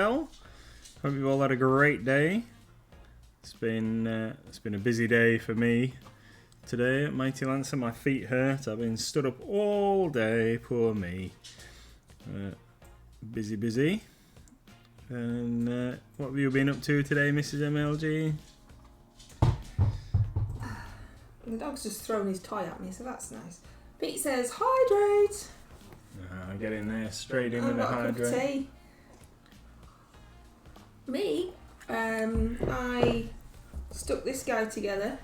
Well, hope you've all had a great day. It's been a busy day for me today at Mighty Lancer. My feet hurt. I've been stood up all day. Poor me. Busy. And what have you been up to today, Mrs. MLG? The dog's just thrown his toy at me, so that's nice. Pete says, hydrate! Get in there, straight in with the hydrate. Tea. Me, I stuck this guy together.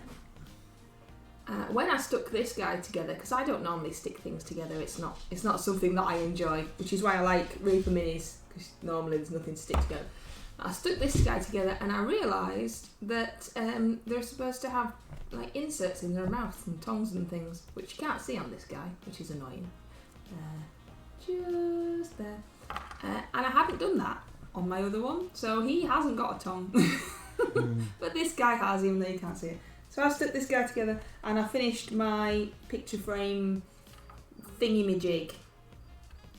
When I stuck this guy together, because I don't normally stick things together, it's not something that I enjoy, which is why I like Reaper Minis, because normally there's nothing to stick together. I stuck this guy together and I realised that they're supposed to have like inserts in their mouth and tongues and things, which you can't see on this guy, which is annoying. Just there. And I hadn't done that on my other one, so he hasn't got a tongue. But this guy has, even though you can't see it. So I stuck this guy together and I finished my picture frame thingy-majig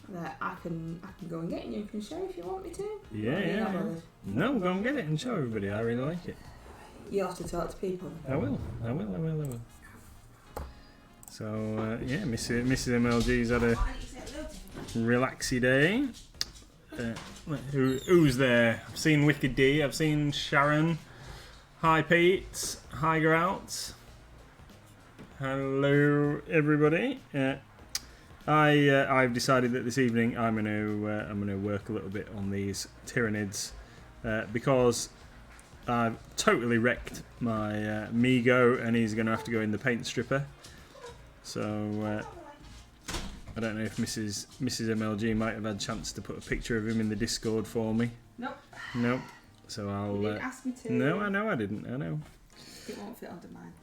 that I can go and get, and you can show if you want me to. Yeah. No, go and get it and show everybody. I really like it. You'll have to talk to people. I will. So, Mrs. MLG's had a relaxy day. Who's there? I've seen Wicked D, I've seen Sharon. Hi Pete, hi Grout. Hello everybody. I've decided that this evening I'm gonna work a little bit on these Tyranids because I've totally wrecked my Migo and he's gonna have to go in the paint stripper. So I don't know if Mrs. MLG might have had a chance to put a picture of him in the Discord for me. Nope. So I'll. You didn't ask me to. No, I know I didn't. I know. It won't fit under mine.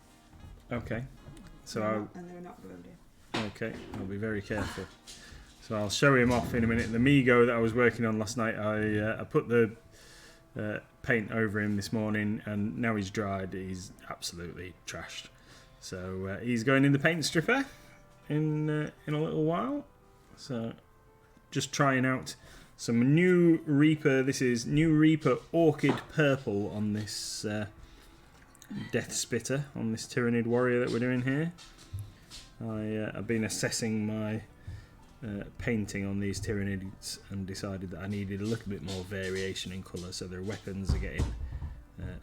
Okay. So and they're not glued in. Okay, I'll be very careful. So I'll show him off in a minute. The Migo that I was working on last night, I put the paint over him this morning, and now he's dried. He's absolutely trashed. So he's going in the paint stripper in a little while. So just trying out some new Reaper. This is new Reaper Orchid Purple on this Death Spitter, on this Tyranid Warrior that we're doing here. I've been assessing my painting on these Tyranids and decided that I needed a little bit more variation in colour, so their weapons are getting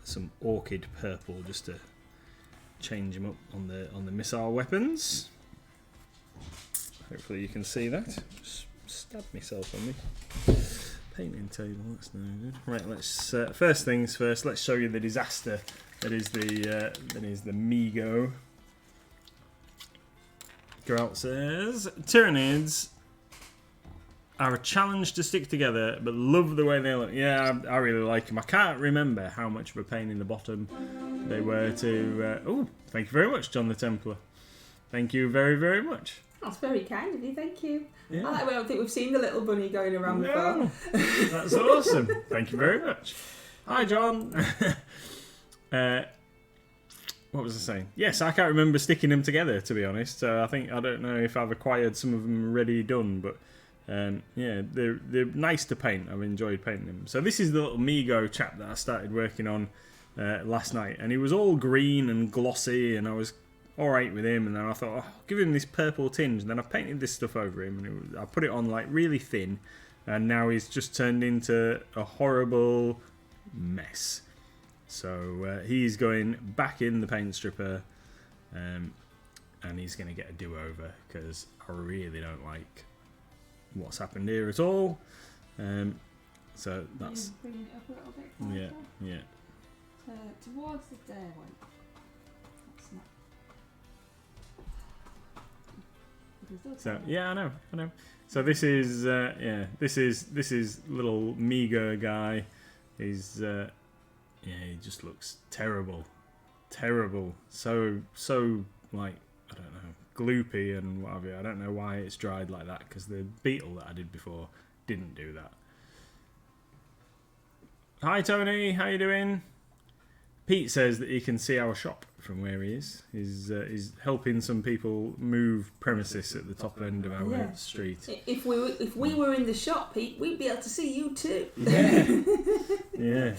some Orchid Purple just to change them up on the missile weapons. Hopefully you can see that. Just stabbed myself on me painting table. That's no good. Right, let's first things first. Let's show you the disaster that is the Migo. Geralt says Tyranids are a challenge to stick together, but love the way they look. Yeah, I really like them. I can't remember how much of a pain in the bottom they were to. Oh, thank you very much, John the Templar. Thank you very, very much. That's very kind of you, thank you. Yeah. I don't think we've seen the little bunny going around before. That's awesome. Thank you very much. Hi, John. What was I saying? Yes, I can't remember sticking them together, to be honest. So I don't know if I've acquired some of them ready done, but yeah, they're nice to paint. I've enjoyed painting them. So this is the little Migo chap that I started working on last night, and he was all green and glossy, and I was alright with him, and then I thought, I'll give him this purple tinge, and then I painted this stuff over him, and I put it on like really thin, and now he's just turned into a horrible mess. So he's going back in the paint stripper, and he's going to get a do-over, because I really don't like what's happened here at all. So that's... Bring it up a little bit closer. Yeah. Towards the stairway. So yeah, I know. So this is this is little Migo guy. He's he just looks terrible. So like, I don't know, gloopy and what have you. I don't know why it's dried like that, because the beetle that I did before didn't do that. Hi Tony, how you doing? Pete says that he can see our shop from where he is. He's helping some people move premises at the top end of our street. If we were in the shop, Pete, we'd be able to see you too. Yeah. Yeah.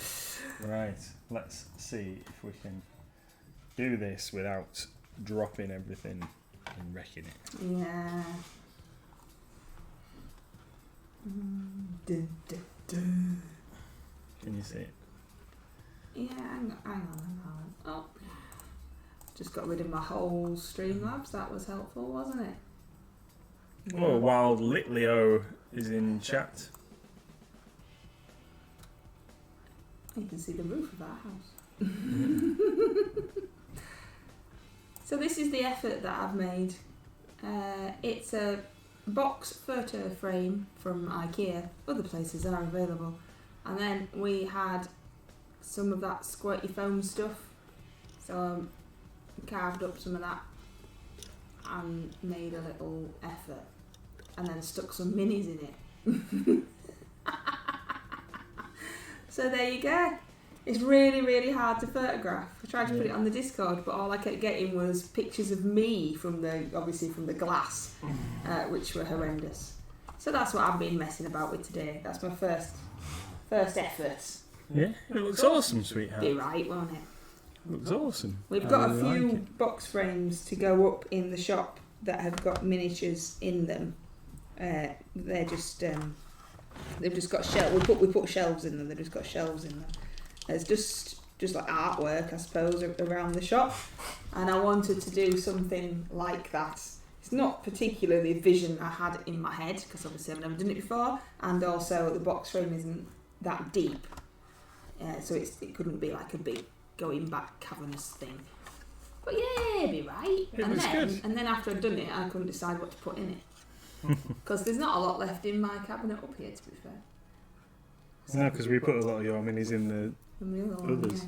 Right. Let's see if we can do this without dropping everything and wrecking it. Yeah. Dun, dun, dun. Can you see it? Yeah, hang on. Oh, just got rid of my whole Streamlabs. That was helpful, wasn't it? Oh, Wild Litleo is in chat. You can see the roof of our house. So this is the effort that I've made. It's a box photo frame from IKEA. Other places are available. And then we had some of that squirty foam stuff. So I carved up some of that and made a little effort. And then stuck some minis in it. So there you go. It's really, really hard to photograph. I tried to put it on the Discord, but all I kept getting was pictures of me from the glass, which were horrendous. So that's what I've been messing about with today. That's my first effort. Yeah, it looks awesome, sweetheart. Be right, won't it? Looks awesome. We've got a few box frames to go up in the shop that have got miniatures in them. They're just they've just got shelves. We put shelves in them. They've just got shelves in them. It's just like artwork, I suppose, around the shop. And I wanted to do something like that. It's not particularly the vision I had in my head, because obviously I've never done it before, and also the box frame isn't that deep, so it couldn't be like a big going back cavernous thing. But yeah, it'd be right. And then after I'd done it, I couldn't decide what to put in it, because there's not a lot left in my cabinet up here, to be fair. No, because we put a lot of your minis in the others.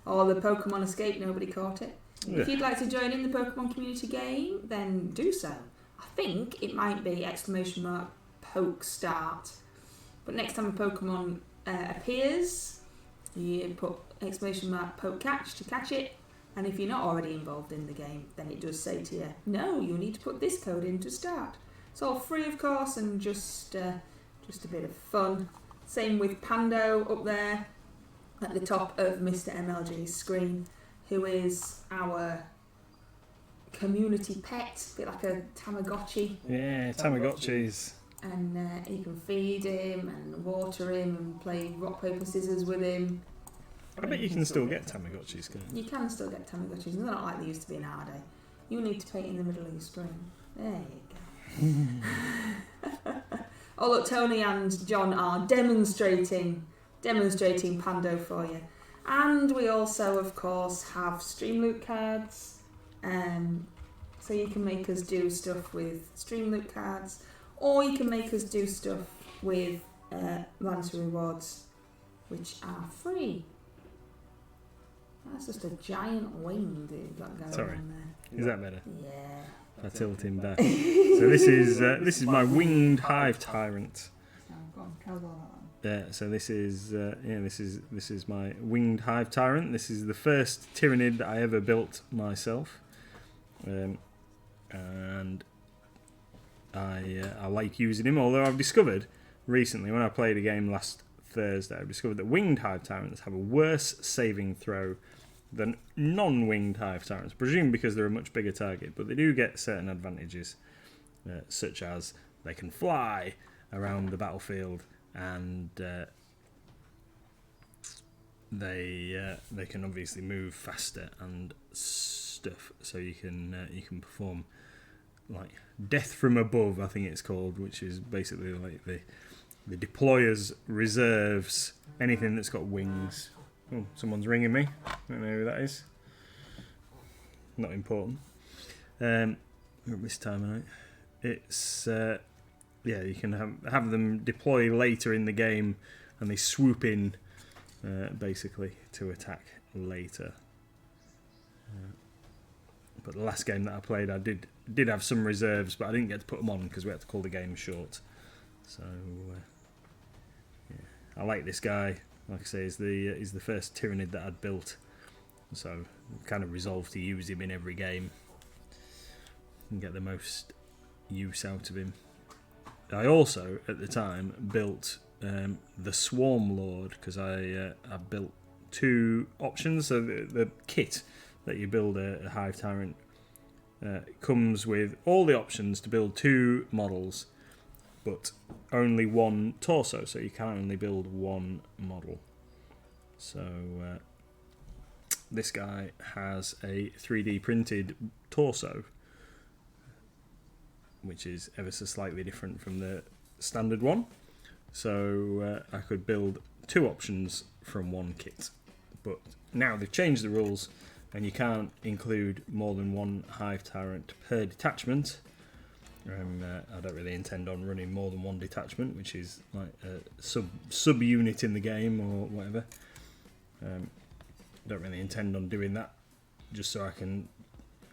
Or the Pokemon Escape, nobody caught it. Yeah. If you'd like to join in the Pokemon community game, then do so. I think it might be !poke start. But next time a Pokemon appears, you put !poke catch to catch it. And if you're not already involved in the game, then it does say to you, no, you need to put this code in to start. It's all free, of course, and just a bit of fun. Same with Pando up there at the top of Mr. MLG's screen, who is our community pet, a bit like a Tamagotchi. Yeah, Tamagotchis. And you can feed him and water him and play rock, paper, scissors with him. I bet you can still get Tamagotchis, can't you? You can still get Tamagotchis, they're not like they used to be in our day. You need to paint in the middle of your screen. There you go. Oh look, Tony and John are demonstrating Pando for you. And we also, of course, have Stream Loot cards. So you can make us do stuff with Stream Loot cards, or you can make us do stuff with Lancer Rewards, which are free. That's just a giant wing that you've got going on there. Is that better? Yeah. I tilt him back. So this is my winged Hive tyrant. Yeah. So this is my winged Hive tyrant. This is the first tyrannid that I ever built myself, and I like using him. Although I've discovered recently, when I played a game last Thursday, I discovered that winged Hive tyrants have a worse saving throw than non-winged Hive tyrants, presumed because they're a much bigger target, but they do get certain advantages, such as they can fly around the battlefield, and they can obviously move faster and stuff. So you can perform like death from above, I think it's called, which is basically like the deployer's reserves anything that's got wings. Oh, someone's ringing me. I don't know who that is. Not important. This time of night. It's you can have them deploy later in the game, and they swoop in basically to attack later. But the last game that I played, I did have some reserves, but I didn't get to put them on because we had to call the game short. So I like this guy. Like I say, he's the first tyrannid that I'd built, So kind of resolved to use him in every game and get the most use out of him. I also, at the time, built the Swarm Lord, because I built 2 options. So the kit that you build a Hive Tyrant comes with all the options to build 2 models, but only 1 torso, so you can only build 1 model. So this guy has a 3D printed torso, which is ever so slightly different from the standard one. So I could build 2 options from 1 kit. But now they've changed the rules, and you can't include more than 1 Hive Tyrant per detachment. I don't really intend on running more than 1 detachment, which is like a sub-unit in the game or whatever. Don't really intend on doing that, just so I can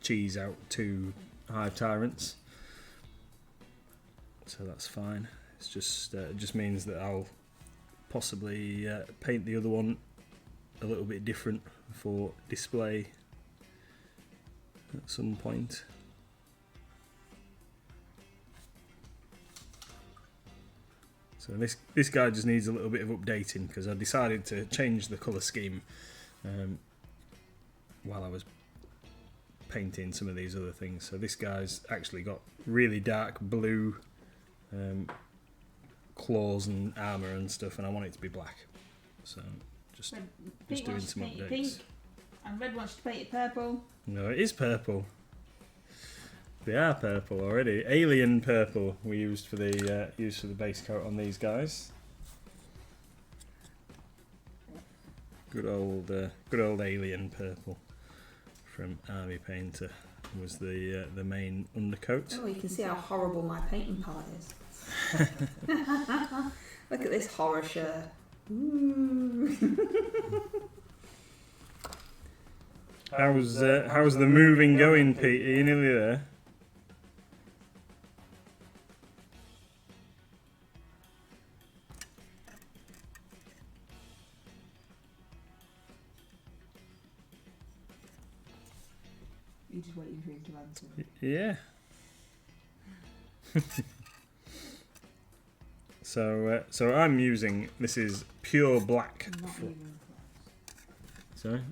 cheese out 2 Hive Tyrants. So that's fine. It's just it just means that I'll possibly paint the other one a little bit different for display at some point. So this guy just needs a little bit of updating, because I decided to change the colour scheme while I was painting some of these other things. So this guy's actually got really dark blue claws and armour and stuff, and I want it to be black. So just doing some updates. Pink, and Red wants to paint it purple. No, it is purple. They are purple already. Alien purple we used for the base coat on these guys. Good old alien purple from Army Painter was the main undercoat. Oh, you can see how horrible my painting palette is. Look at this horror shirt. Ooh. How's the moving going, Pete? Are you nearly there? You just waiting for him to answer. Yeah. So I'm using, this is pure black. Not even Sorry?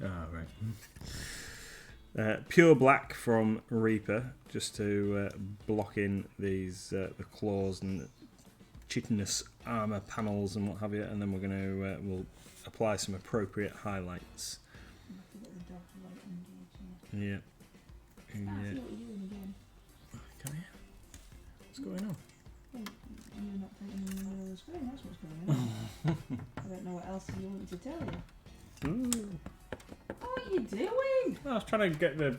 Right. Pure black from Reaper, just to block in these the claws and chitinous armour panels and what have you, and then we're going to we'll apply some appropriate highlights. Yeah. I see what you're doing again. Come here. What's going on? You're not painting in the middle of the screen, that's what's going on. I don't know what else you want me to tell you. Ooh. What are you doing? I was trying to get the.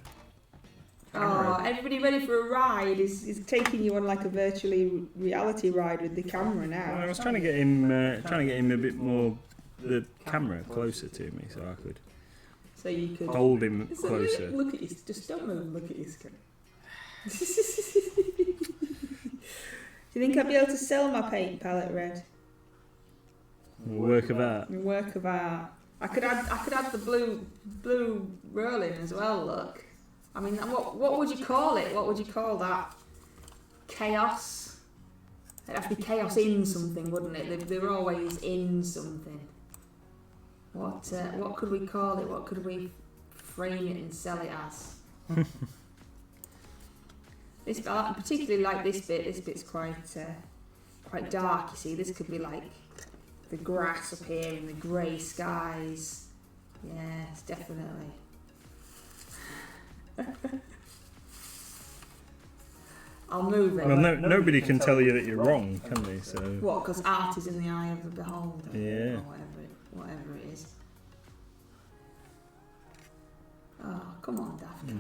Oh, everybody ready for a ride is taking you on like a virtually reality ride with the camera now. I was trying to get him a bit more the camera closer to me, so I could So you could hold him So closer. Look at you. Just don't move and look at your screen. Do you think I'd be able to sell my paint palette, Red? Work of art. My work of art. I could add the blue rolling as well. Look. I mean, what would you call it? What would you call that? Chaos. It'd have to be chaos in something, wouldn't it? They're always in something. What could we call it? What could we frame it and sell it as? This, I particularly like this bit. This bit's quite dark. You see, this could be like the grass up here and the grey skies. Yes, definitely. I'll move it. Well, nobody can tell you that you're wrong, can they? So. What? Because art is in the eye of the beholder. Yeah. Or whatever it is. Oh, come on, Daft.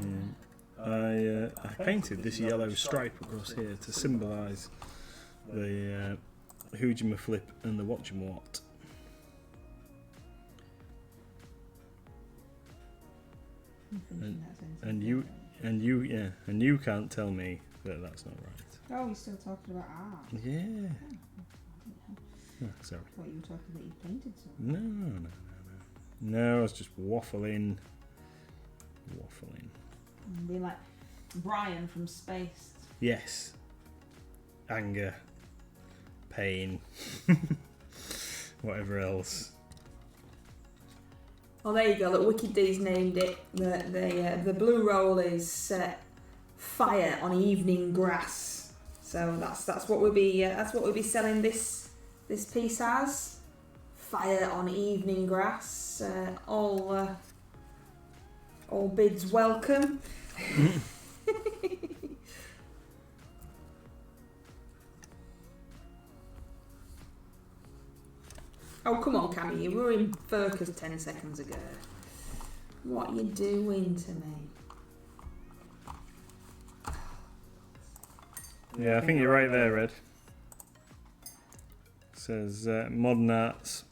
I painted this yellow stripe across here to symbolise the Hoojima Flip and the Watchamwat. And you can't tell me that that's not right. Oh, you're still talking about art. Yeah. Oh, sorry. What, you were talking about you painted something? No, I was just waffling Waffling. Be like Brian from Space. Yes. Anger. Pain. Whatever else. Well, there you go. That Wicked D's named it. The blue roll is fire on evening grass. So that's what we'll be selling this piece as. Fire on evening grass. All bids welcome. Oh, come on, Cammy, you were in focus 10 seconds ago. What are you doing to me? Yeah, I think you're right there, Red. It says modern arts,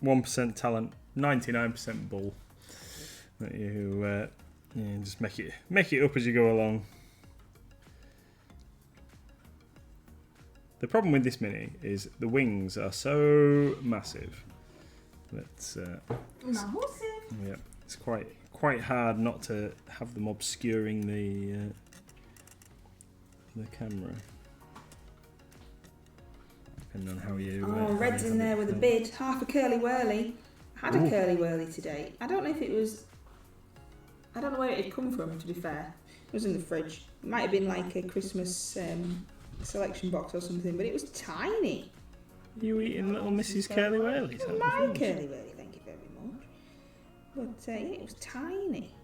1% talent, 99% bull. That you just make it up as you go along. The problem with this mini is the wings are so massive. It's quite hard not to have them obscuring the camera. Depending on how you. Red's in there with a bid, half a curly whirly. I had a curly whirly today. I don't know where it had come from. To be fair, it was in the fridge. It might have been like a Christmas. Selection box or something, but it was tiny. You eating little Mrs. Curly Whirlies? My curly whirly, thank you very much. But yeah, it was tiny.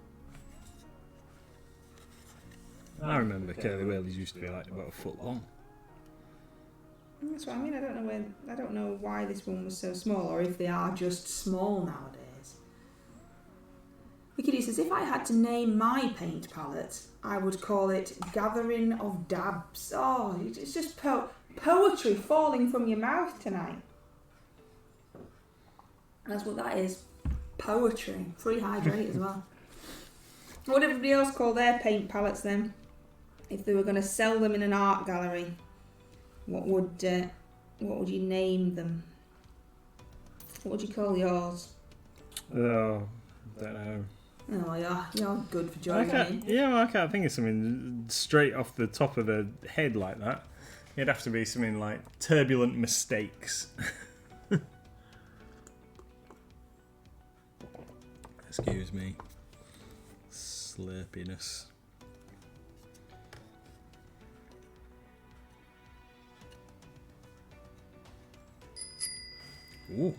I remember Curly Whirlies used to be like about a foot long. That's what I mean. I don't know why this one was so small, or if they are just small nowadays. Wickedy says, if I had to name my paint palette, I would call it Gathering of Dabs. Oh, it's just poetry falling from your mouth tonight. That's what that is. Poetry. Free hydrate as well. What would everybody else call their paint palettes then? If they were going to sell them in an art gallery, what would you name them? What would you call yours? Oh, I don't know. Oh, you're good for joining. I can't think of something straight off the top of the head like that. It'd have to be something like Turbulent Mistakes. Excuse me. Slurpiness. Ooh.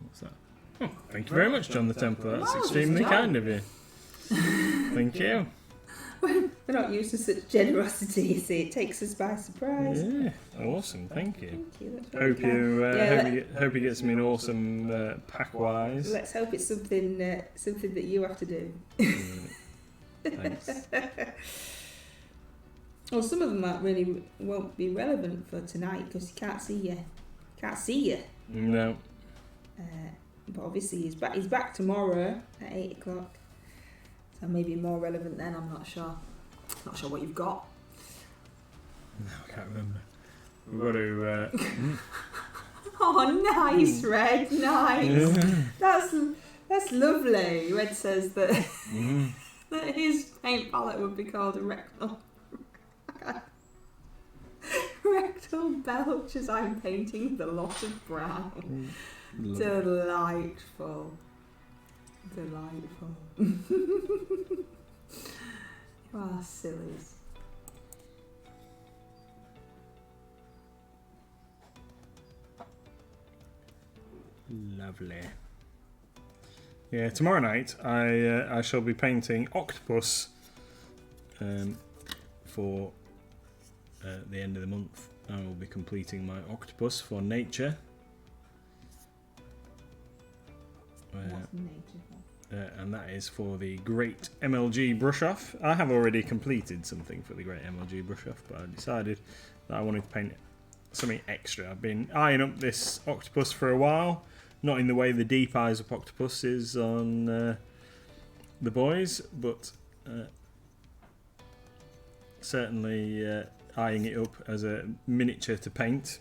What's that? Oh, thank you very much, John the Templar. That's extremely kind of you. Thank you. We're not used to such generosity, you see. It takes us by surprise. Yeah, awesome. Thank you. Thank you. That's very kind. Hope you get something awesome pack-wise. Let's hope it's something that you have to do. Thanks. Well, some of them won't be relevant for tonight because you can't see you. No. But obviously he's back tomorrow at 8 o'clock. So maybe more relevant then, I'm not sure. Not sure what you've got. No, I can't remember. We've got to... Oh, nice, Red, nice. That's lovely. Red says that, that his paint palette would be called a rectal belch as I'm painting the lot of brown. Delightful. You are sillies. Lovely. Yeah, tomorrow night I shall be painting Octopus for the end of the month. I will be completing my Octopus for nature. What's nature for? And that is for the Great MLG Brush Off. I have already completed something for the Great MLG Brush Off, but I decided that I wanted to paint something extra. I've been eyeing up this Octopus for a while, not in the way the Deep Eyes of Octopus is on the boys, but certainly eyeing it up as a miniature to paint.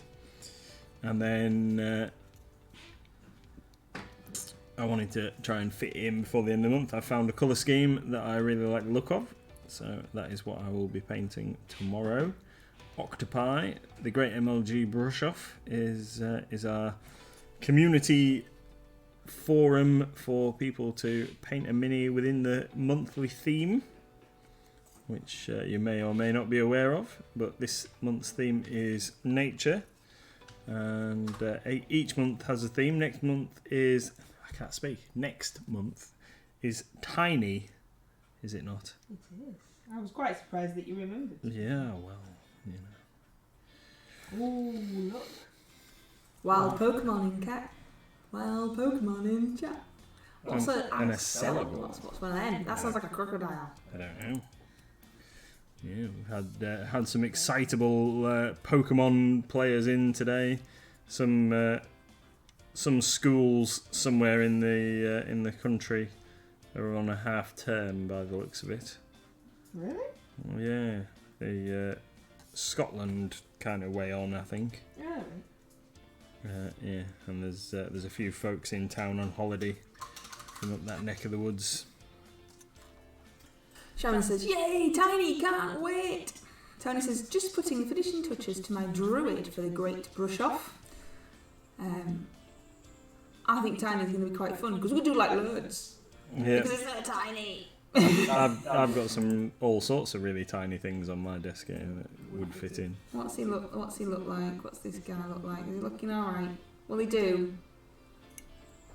And then I wanted to try and fit it in before the end of the month. I found a colour scheme that I really like the look of, so that is what I will be painting tomorrow. Octopi, the Great MLG Brush Off, is our community forum for people to paint a mini within the monthly theme, which you may or may not be aware of, but this month's theme is nature, and each month has a theme. Next month is, I can't speak, next month is tiny, is it not? It is. I was quite surprised that you remembered. Yeah, well, you know. Oh, look. Wild Pokemon in cat. Wild Pokemon in chat. What's And a Axolotl? Celebor. What's one of them? That sounds like a crocodile. I don't know. Yeah, we've had some excitable Pokemon players in today. Some schools somewhere in the country are on a half term by the looks of it. Really? Well, yeah, the Scotland kind of way on, I think. Really? Yeah, and there's a few folks in town on holiday from up that neck of the woods. Sharon says, "Yay, Tiny, can't wait." Tony says, "Just putting finishing touches to my druid for the great brush off." I think Tiny's going to be quite fun because we do like loads. Yeah, Because it's not tiny. I've got all sorts of really tiny things on my desk here that would fit in. What's he look like? What's this guy look like? Is he looking alright? Will he do?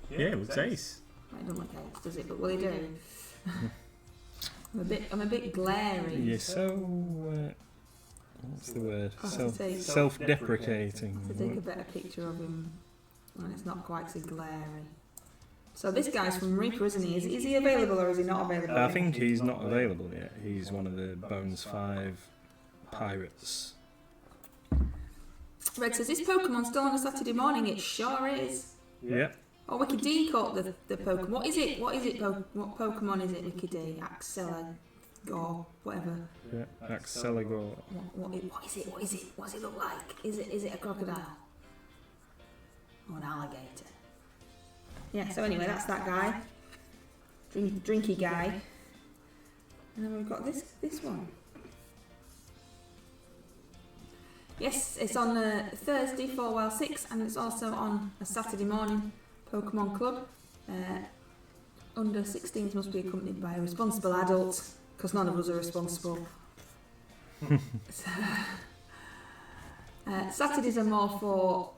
Yeah, it looks ace. I don't like eggs, does it? But will he do? I'm a bit glary. You're so what's the word? I'll have to take- Self-deprecating. To take a better picture of him when it's not quite so glary. So this guy's from Reaper, isn't he? Is he available or is he not available? I think he's not available yet. He's one of the Bones 5 pirates. Red says, "This Pokemon's still on a Saturday morning." It sure is. Yeah. Oh, Wiki D caught the Pokemon. What is it? What Pokemon is it, Wiki D? Axelagor, whatever. Yeah. Axelagor. What is it? What is it? What does it look like? Is it a crocodile? Or an alligator? Yeah, so anyway, that's that guy. Drinky guy. And then we've got this one. Yes, it's on Thursday, 4 while 6, and it's also on a Saturday morning, Pokemon Club. Under 16s must be accompanied by a responsible adult, because none of us are responsible. So, Saturdays are more for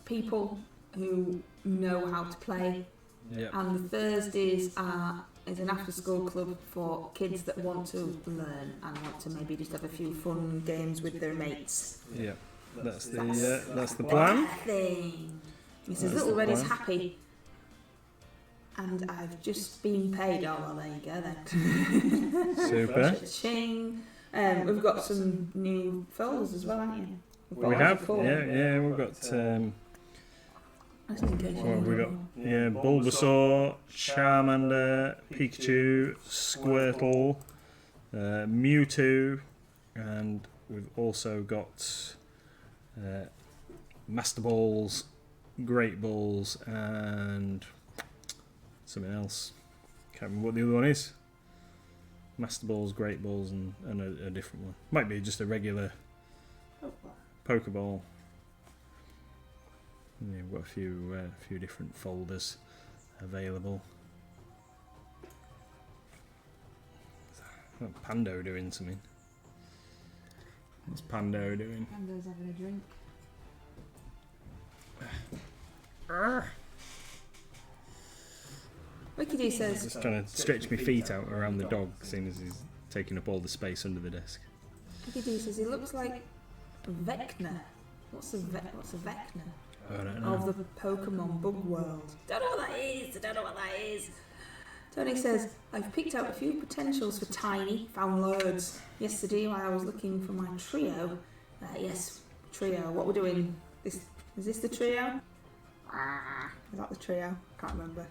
people who know how to play, Yeah. and the Thursdays is an after-school club for kids that want to learn and want to maybe just have a few fun games with their mates. Yeah. That's the plan. Thing. He says, That's "Little the Red is plan. happy, and I've just been paid." Oh well, there you go then. Super. Cha-ching. We've got some new folders as well, haven't you? We have. Yeah. We've got. Just in case you What have we got? know. Yeah, Bulbasaur, Charmander, Pikachu, Squirtle, Mewtwo, and we've also got Master Balls, Great Balls, and something else. Can't remember what the other one is. Master Balls, Great Balls, and a different one. Might be just a regular Pokeball. Yeah, we've got a few different folders available. What's Pando doing something? What's Pando doing? Panda's having a drink. Wiki D says, Just trying to stretch my feet out around the dog, seeing as he's taking up all the space under the desk. Wiki D says he looks like Wekner. What's a Wekner? I don't know. Of the Pokemon bug world. Don't know what that is. I don't know what that is. Tony says, "I've picked out a few potentials for Tiny. Found loads yesterday while I was looking for my trio." Yes, trio. What we're doing? Is this the trio? Is that the trio? Can't remember.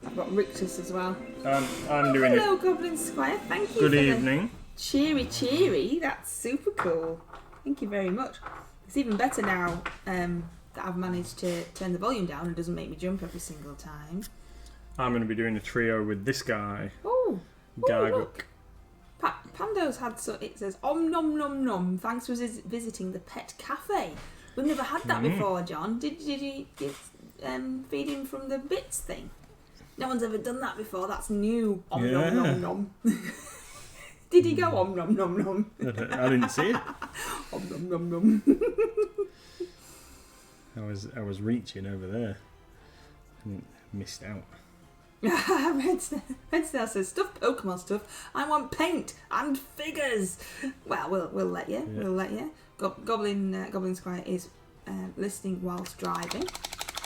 I've got Rictus as well. I'm doing it. Hello, Goblin Squire. Thank you. Good for the evening. cheery. That's super cool. Thank you very much. It's even better now that I've managed to turn the volume down and it doesn't make me jump every single time. I'm going to be doing a trio with this guy. Oh, Garguk. look. Pando's had it says om nom nom nom. Thanks for visiting the pet cafe. We've never had that before, John. Did you feed him from the bits thing? No one's ever done that before. That's new. Om nom nom nom. Did he go om nom nom nom? I didn't see it. Om nom nom nom. I was reaching over there. Missed out. Red says stuff Pokemon stuff. I want paint and figures. Well, we'll let you. Yeah. We'll let you. Goblin Squire is listening whilst driving.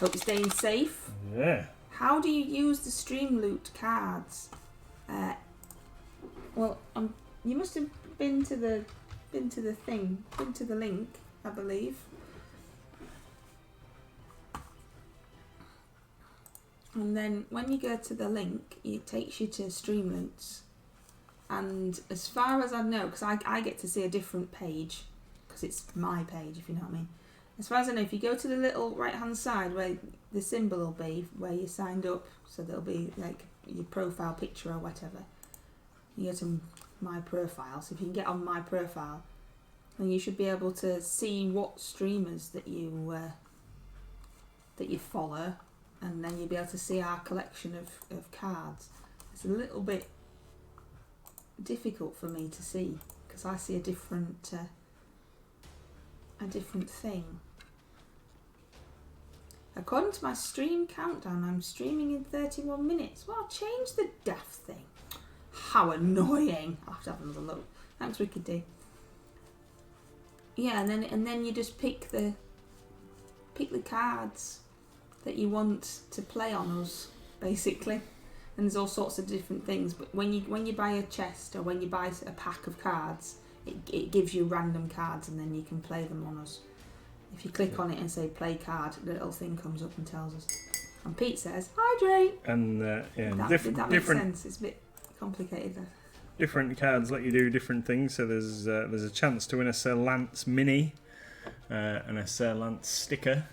Hope you're staying safe. Yeah. How do you use the stream loot cards? You must have been to the link, I believe. And then when you go to the link, it takes you to Streamloots. And as far as I know, because I get to see a different page, because it's my page, if you know what I mean. As far as I know, if you go to the little right-hand side where the symbol will be, where you signed up, so there'll be like your profile picture or whatever. You go to my profile, so if you can get on my profile, then you should be able to see what streamers that you follow. And then you'll be able to see our collection of cards. It's a little bit difficult for me to see because I see a different thing. According to my stream countdown, I'm streaming in 31 minutes. Well, I'll change the daft thing. How annoying! I'll have to have another look. Thanks, Wicked D. Yeah, and then you just pick the cards that you want to play on us, basically. And there's all sorts of different things. But when you buy a chest or when you buy a pack of cards, it gives you random cards and then you can play them on us. If you click on it and say play card, the little thing comes up and tells us. And Pete says, hydrate! And that makes sense. It's a bit complicated though. Different cards let you do different things. So there's a chance to win a Sir Lance mini and a Sir Lance sticker.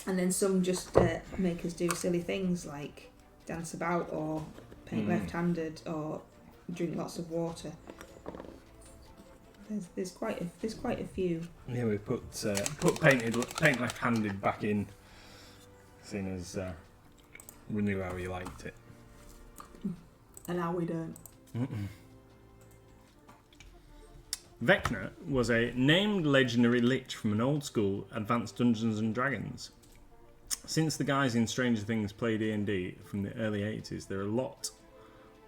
And then some just make us do silly things like dance about or paint left-handed or drink lots of water. There's quite a few. Yeah, we put paint left-handed back in, seeing as we knew how he liked it. And now we don't. Wekner was a named legendary lich from an old school Advanced Dungeons and Dragons. Since the guys in Stranger Things play D&D from the early 80s, there are a lot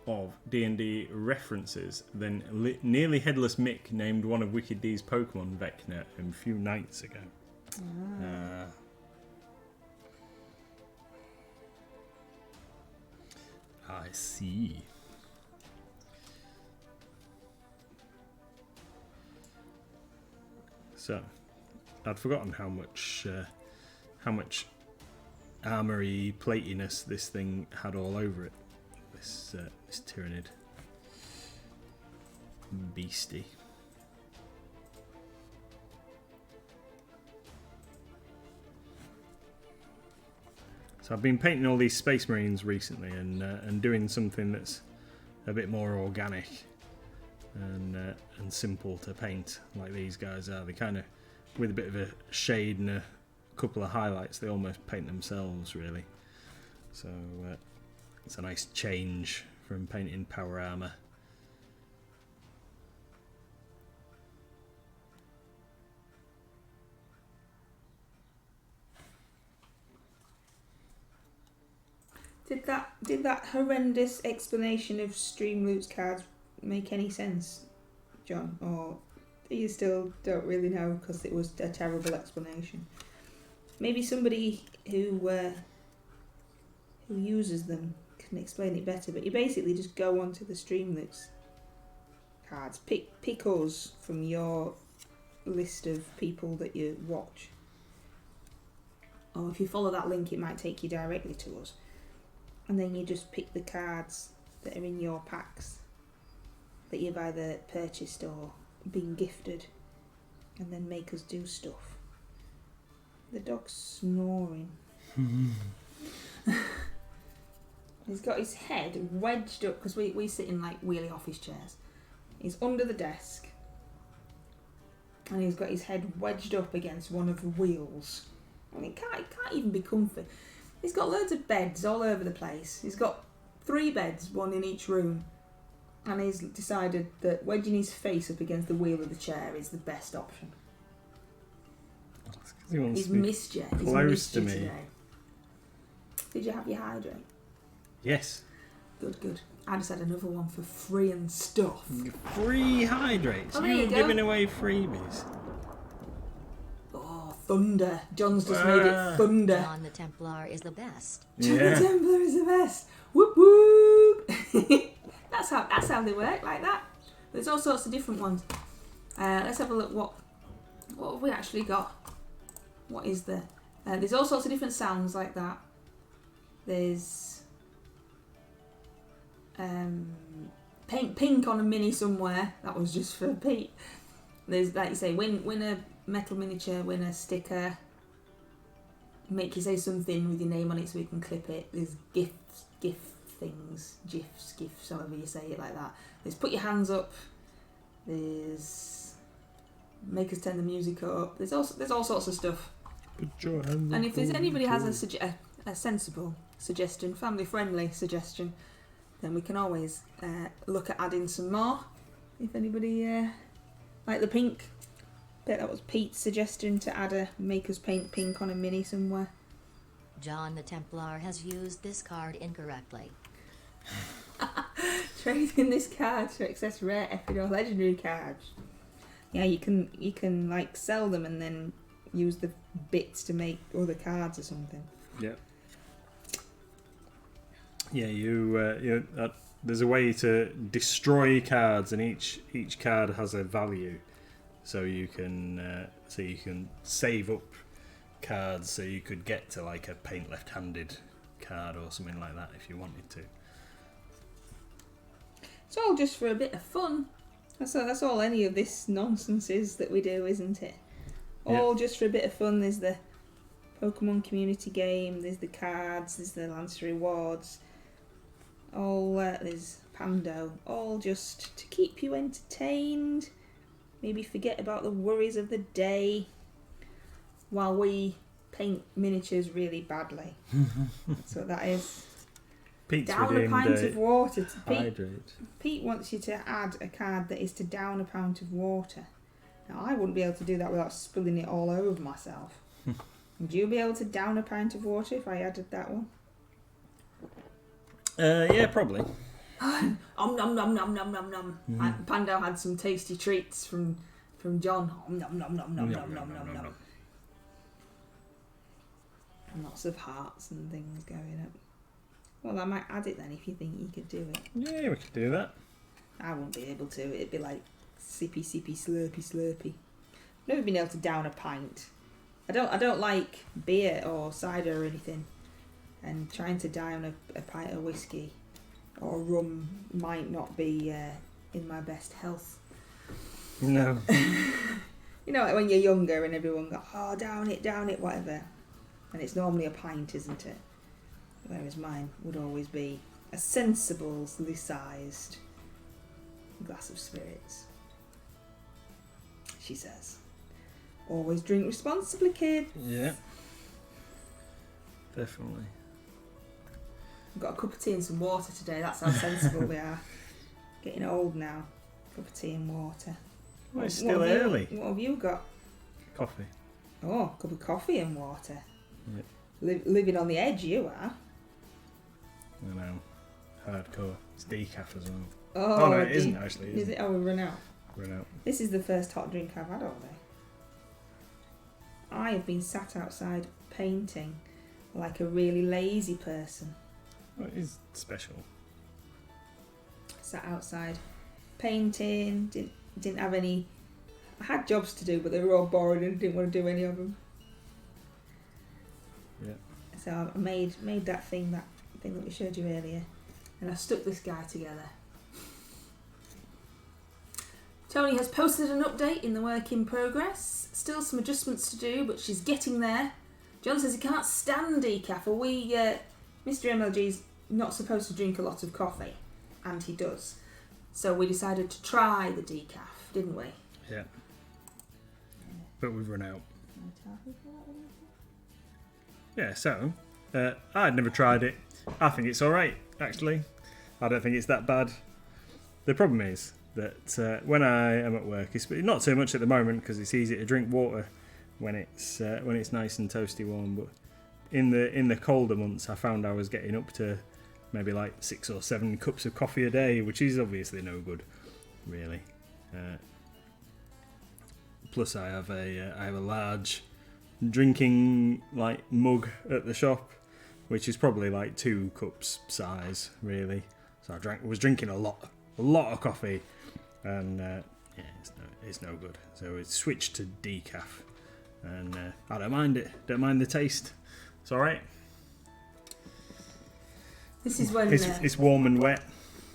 of D&D references. Then nearly headless Mick named one of Wicked D's Pokemon Wekner a few nights ago. I see. So, I'd forgotten how much armoury platiness this thing had all over it. This tyrannid beastie. So I've been painting all these Space Marines recently and doing something that's a bit more organic and simple to paint, like these guys are. They kind of, with a bit of a shade and a couple of highlights, they almost paint themselves, really. So it's a nice change from painting power armour. Did that horrendous explanation of Streamloots cards make any sense, John? Or you still don't really know because it was a terrible explanation? Maybe somebody who uses them can explain it better. But you basically just go onto the Streamloots cards, pick us from your list of people that you watch. Or if you follow that link, it might take you directly to us. And then you just pick the cards that are in your packs that you've either purchased or been gifted, and then make us do stuff. The dog's snoring. He's got his head wedged up, because we sit in like wheelie office chairs. He's under the desk. And he's got his head wedged up against one of the wheels. I mean, it can't even be comfy. He's got loads of beds all over the place. He's got 3 beds, one in each room. And he's decided that wedging his face up against the wheel of the chair is the best option. He's missed you. He's missed you today. Did you have your hydrate? Yes. Good. I just had another one for free and stuff. Free hydrates. Oh, You're giving away freebies. Oh, thunder. John's just made it thunder. John the Templar is the best. John the Templar is the best. Whoop whoop. That's how they work, like that. There's all sorts of different ones. Let's have a look. What have we actually got? What is there? There's all sorts of different sounds like that. There's paint pink on a mini somewhere. That was just for Pete. There's, like you say, win a metal miniature, win a sticker. Make you say something with your name on it so we can clip it. There's GIF things, GIFs, however you say it, like that. There's put your hands up. There's make us turn the music up. There's all sorts of stuff. Put your hands and up if there's anybody has a sensible suggestion, family friendly suggestion, then we can always look at adding some more. If anybody like the pink, bet that was Pete's suggestion to add a make us paint pink on a mini somewhere. John the Templar has used this card incorrectly. Trade in this card to access rare, epic or legendary cards. Yeah, you can like sell them and then use the bits to make other cards or something. Yeah. Yeah, there's a way to destroy cards, and each card has a value, so you can save up cards, so you could get to like a paint left-handed card or something like that if you wanted to. It's all just for a bit of fun. That's all any of this nonsense is that we do, isn't it? All just for a bit of fun. There's the Pokemon community game, there's the cards, there's the Lancer rewards, there's Pando, all just to keep you entertained, maybe forget about the worries of the day while we paint miniatures really badly. That's what that is. Pete's down a pint of water. Hydrate. Pete wants you to add a card that is to down a pint of water. Now, I wouldn't be able to do that without spilling it all over myself. Would you be able to down a pint of water if I added that one? Yeah, probably. Nom nom nom nom nom nom nom. Pando had some tasty treats from John. Nom nom nom nom nom nom nom nom. Lots of hearts and things going up. Well, I might add it then if you think you could do it. Yeah, we could do that. I wouldn't be able to. It'd be like sippy, sippy, slurpy, slurpy. I've never been able to down a pint. I don't like beer or cider or anything. And trying to down a pint of whiskey or rum might not be in my best health. No. You know, like when you're younger and everyone goes, oh, down it, whatever. And it's normally a pint, isn't it? Whereas mine would always be a sensibly sized glass of spirits. She says. Always drink responsibly, kid. Yeah. Definitely. I've got a cup of tea and some water today. That's how sensible we are. Getting old now. Cup of tea and water. Well, it's still early. What have you got? Coffee. Oh, a cup of coffee and water. Yep. Living on the edge, you are. I know. Hardcore. It's decaf as well. Oh no, it isn't actually. Is it? Oh, we've run out. Run out. This is the first hot drink I've had all day. I have been sat outside painting like a really lazy person. Well, it is special. Sat outside painting, didn't have any. I had jobs to do, but they were all boring and I didn't want to do any of them. Yeah. So I made that thing that we showed you earlier, and I stuck this guy together. Tony has posted an update in the work in progress. Still some adjustments to do, but she's getting there. John says he can't stand decaf. Well, Mr. MLG's not supposed to drink a lot of coffee, and he does. So we decided to try the decaf, didn't we? Yeah. But we've run out. Yeah, so I'd never tried it. I think it's alright, actually. I don't think it's that bad. The problem is that when I am at work, it's not so much at the moment because it's easy to drink water when it's nice and toasty warm. But in the colder months, I found I was getting up to maybe like 6 or 7 cups of coffee a day, which is obviously no good, really. Plus, I have a large drinking like mug at the shop, which is probably like 2 cups size, really. So I was drinking a lot of coffee, and yeah, it's no good. So it's switched to decaf, and I don't mind it. Don't mind the taste. It's all right. This is when it's warm and wet.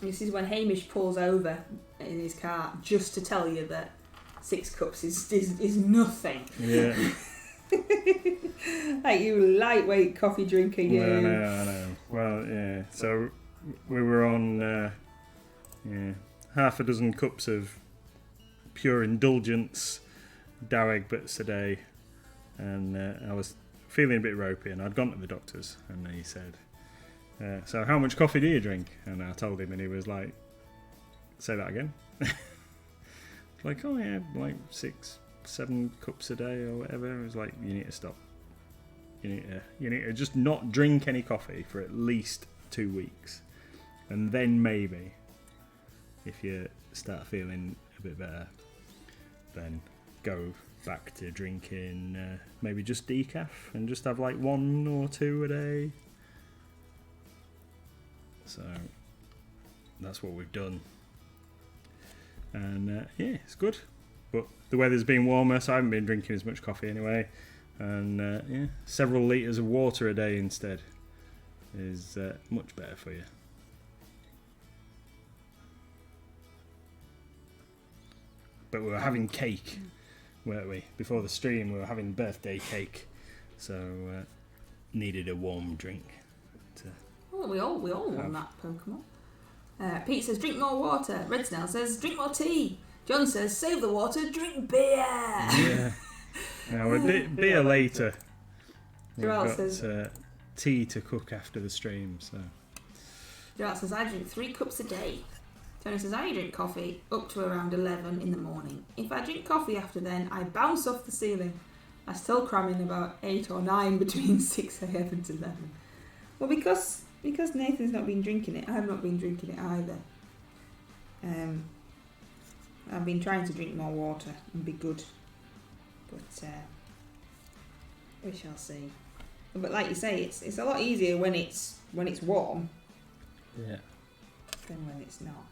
This is when Hamish pulls over in his car just to tell you that 6 cups is nothing. Yeah. Like you lightweight coffee drinker, you. I know. Well, yeah. So we were on half a dozen cups of pure indulgence Dow Egberts a day, and I was feeling a bit ropey, and I'd gone to the doctors, and he said, so how much coffee do you drink? And I told him, and he was like, say that again. Like, oh yeah, like 6-7 cups a day or whatever. I was like, you need to stop. You need to just not drink any coffee for at least 2 weeks, and then maybe, if you start feeling a bit better, then go back to drinking maybe just decaf and just have like 1 or 2 a day. So that's what we've done, and yeah, it's good. But the weather's been warmer, so I haven't been drinking as much coffee anyway. And yeah, several litres of water a day instead is much better for you. But we were having cake, weren't we? Before the stream, we were having birthday cake, so needed a warm drink. Well, we all won that Pokemon. Pete says, drink more water. Red Snail says, drink more tea. John says, save the water, drink beer. Yeah. Now, beer later. Gerald says, tea to cook after the stream. So. Gerald says, I drink 3 cups a day. Tony says, I drink coffee up to around 11 in the morning. If I drink coffee after then, I bounce off the ceiling. I still cram in about 8 or 9 between 6 a.m. and 11. Well, because Nathan's not been drinking it, I've not been drinking it either. I've been trying to drink more water and be good, but we shall see. But like you say, it's a lot easier when it's warm. Yeah. Than when it's not.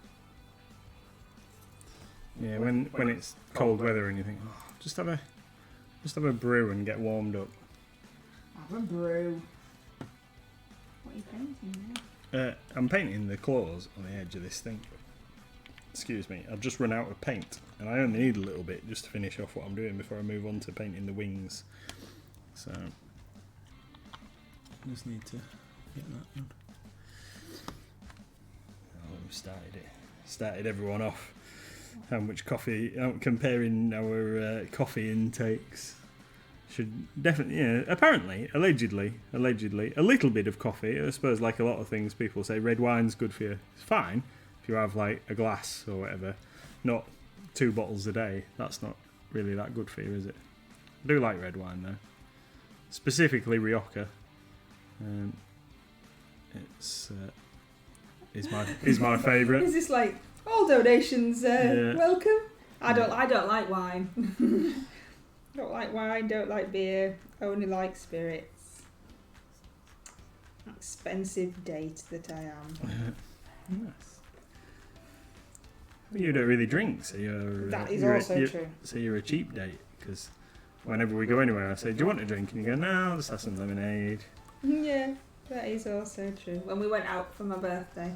Yeah, when it's cold weather and you think, oh, just have a brew and get warmed up. Have a brew. What are you painting now? I'm painting the claws on the edge of this thing. Excuse me, I've just run out of paint, and I only need a little bit just to finish off what I'm doing before I move on to painting the wings. So, I just need to get that done. Oh, we started everyone off. How much coffee? Comparing our coffee intakes. Should definitely, yeah. Apparently, allegedly, a little bit of coffee. I suppose, like a lot of things, people say red wine's good for you. It's fine if you have like a glass or whatever. Not 2 bottles a day. That's not really that good for you, is it? I do like red wine though, specifically Rioja. It's is my favourite. Is this like all donations? Welcome. I don't like wine. Don't like wine. Don't like beer. Only like spirits. Expensive date that I am. Nice. You don't really drink, so you're. That is also true. So you're a cheap date, because whenever we go anywhere, I say, "Do you want a drink?" And you go, "No, I'll just have some lemonade." Yeah, that is also true. When we went out for my birthday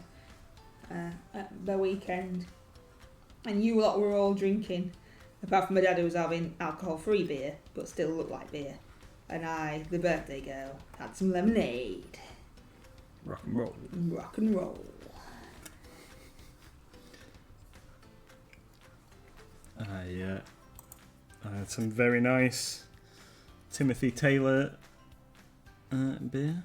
at the weekend, and you lot were all drinking, apart from my dad who was having alcohol-free beer, but still looked like beer. and I, the birthday girl, had some lemonade. Rock and roll. Rock and roll. I had some very nice Timothy Taylor beer.